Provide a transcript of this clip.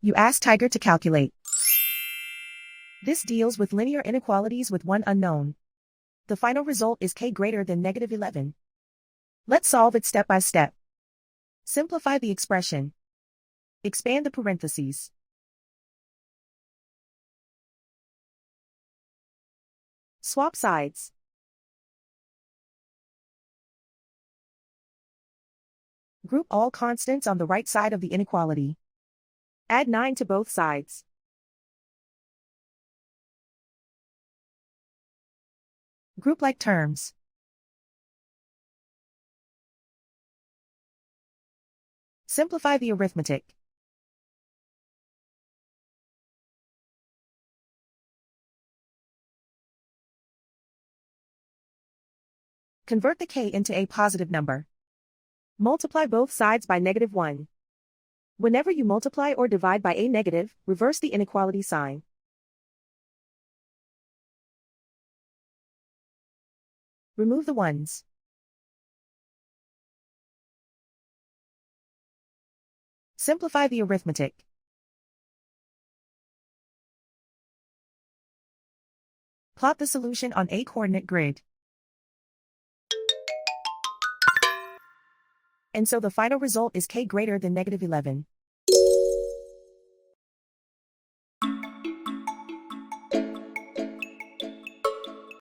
You ask Tiger to calculate. This deals with linear inequalities with one unknown. The final result is k greater than -11. Let's solve it step by step. Simplify the expression. Expand the parentheses. Swap sides. Group all constants on the right side of the inequality. Add 9 to both sides. Group like terms. Simplify the arithmetic. Convert the k into a positive number. Multiply both sides by -1. Whenever you multiply or divide by a negative, reverse the inequality sign. Remove the ones. Simplify the arithmetic. Plot the solution on a coordinate grid. And so the final result is k greater than -11.